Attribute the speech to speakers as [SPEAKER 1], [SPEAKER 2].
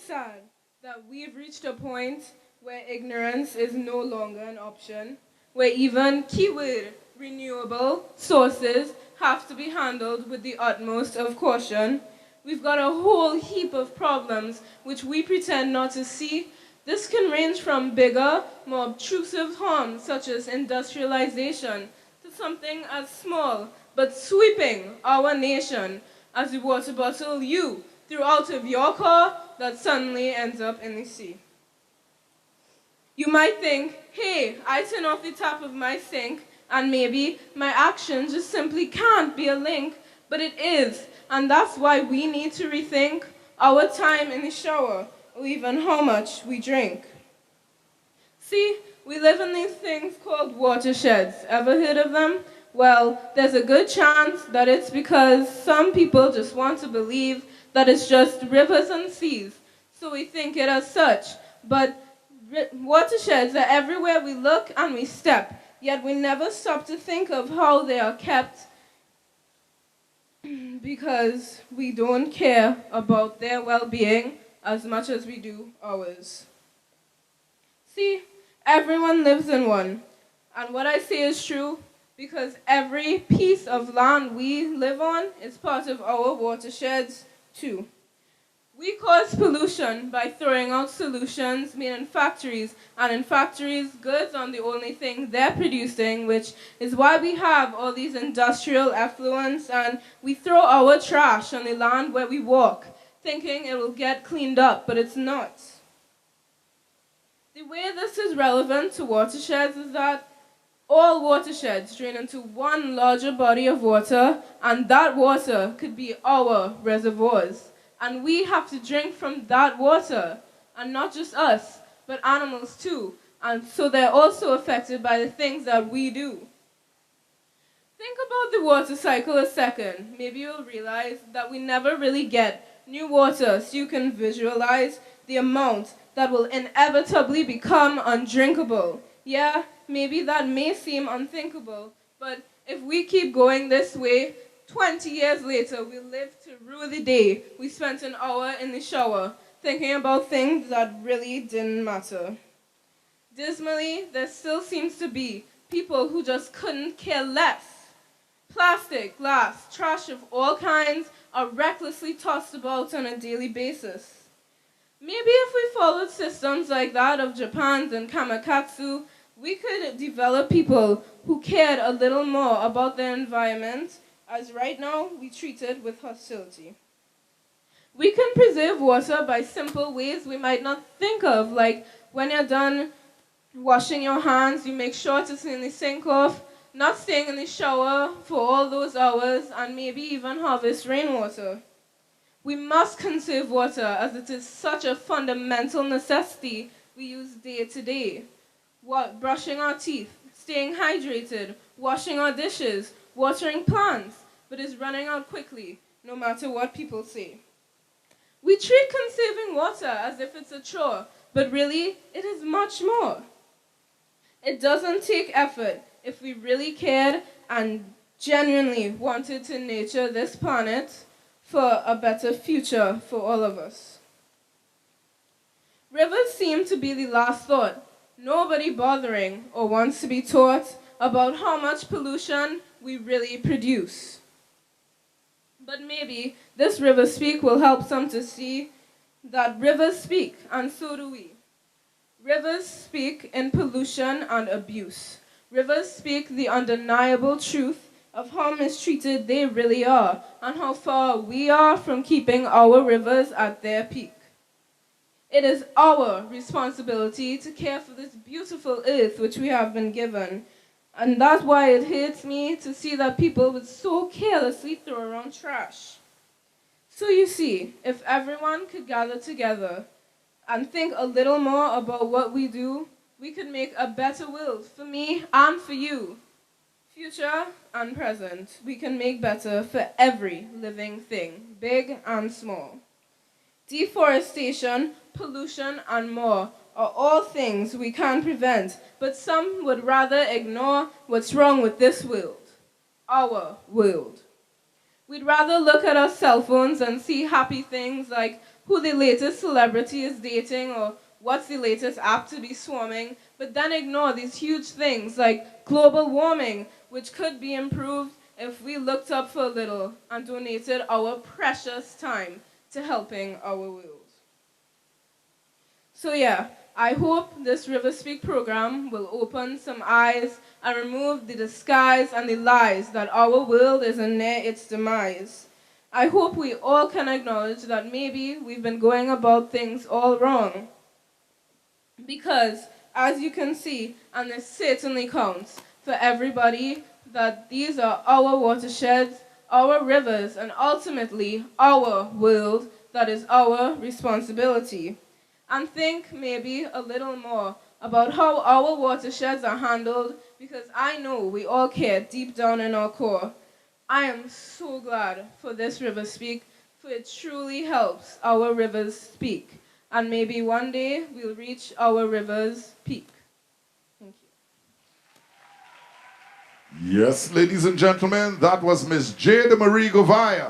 [SPEAKER 1] sad that we've reached a point where ignorance is no longer an option, where even keyword renewable sources have to be handled with the utmost of caution. We've got a whole heap of problems which we pretend not to see. This can range from bigger, more obtrusive harms such as industrialization to something as small but sweeping our nation as the water bottle you threw out of your car that suddenly ends up in the sea. You might think, hey, I turn off the tap of my sink and maybe my action just simply can't be a link, but it is, and that's why we need to rethink our time in the shower or even how much we drink. See, we live in these things called watersheds. Ever heard of them? Well, there's a good chance that it's because some people just want to believe that it's just rivers and seas, so we think it as such. But watersheds are everywhere we look and we step, yet we never stop to think of how they are kept because we don't care about their well-being as much as we do ours. See, everyone lives in one, and what I say is true because every piece of land we live on is part of our watersheds too. We cause pollution by throwing out solutions made in factories, and in factories, goods aren't the only thing they're producing, which is why we have all these industrial effluents, and we throw our trash on the land where we walk, thinking it will get cleaned up, but it's not. The way this is relevant to watersheds is that all watersheds drain into one larger body of water, and that water could be our reservoirs. And we have to drink from that water, and not just us, but animals too. And so they're also affected by the things that we do. Think about the water cycle a second. Maybe you'll realize that we never really get new water, so you can visualize the amount that will inevitably become undrinkable. Yeah, maybe that may seem unthinkable, but if we keep going this way, 20 years later, we live to rue the day we spent an hour in the shower thinking about things that really didn't matter. Dismally, there still seems to be people who just couldn't care less. Plastic, glass, trash of all kinds are recklessly tossed about on a daily basis. Maybe if we followed systems like that of Japan's and Kamakatsu, we could develop people who cared a little more about their environment, as right now we treat it with hostility. We can preserve water by simple ways we might not think of, like when you're done washing your hands, you make sure to clean the sink off, not staying in the shower for all those hours, and maybe even harvest rainwater. We must conserve water as it is such a fundamental necessity we use day to day. Brushing our teeth, staying hydrated, washing our dishes, watering plants, but is running out quickly, no matter what people say. We treat conserving water as if it's a chore, but really, it is much more. It doesn't take effort if we really cared and genuinely wanted to nurture this planet for a better future for all of us. Rivers seem to be the last thought. Nobody bothering or wants to be taught about how much pollution we really produce. But maybe this river speak will help some to see that rivers speak, and so do we. Rivers speak in pollution and abuse. Rivers speak the undeniable truth of how mistreated they really are and how far we are from keeping our rivers at their peak. It is our responsibility to care for this beautiful earth which we have been given. And that's why it hurts me to see that people would so carelessly throw around trash. So you see, if everyone could gather together and think a little more about what we do, we could make a better world for me and for you. Future and present, we can make better for every living thing, big and small. Deforestation, pollution, and more are all things we can prevent, but some would rather ignore what's wrong with this world, our world. We'd rather look at our cell phones and see happy things like who the latest celebrity is dating or what's the latest app to be swarming, but then ignore these huge things like global warming, which could be improved if we looked up for a little and donated our precious time to helping our world. So yeah, I hope this River Speak program will open some eyes and remove the disguise and the lies that our world is near its demise. I hope we all can acknowledge that maybe we've been going about things all wrong. Because, as you can see, and this certainly counts for everybody, that these are our watersheds, our rivers, and ultimately our world that is our responsibility. And think maybe a little more about how our watersheds are handled, because I know we all care deep down in our core. I am so glad for this River Speak, for it truly helps our rivers speak. And maybe one day we'll reach our river's peak. Thank you.
[SPEAKER 2] Yes, ladies and gentlemen, that was Miss Jada Marie Govia.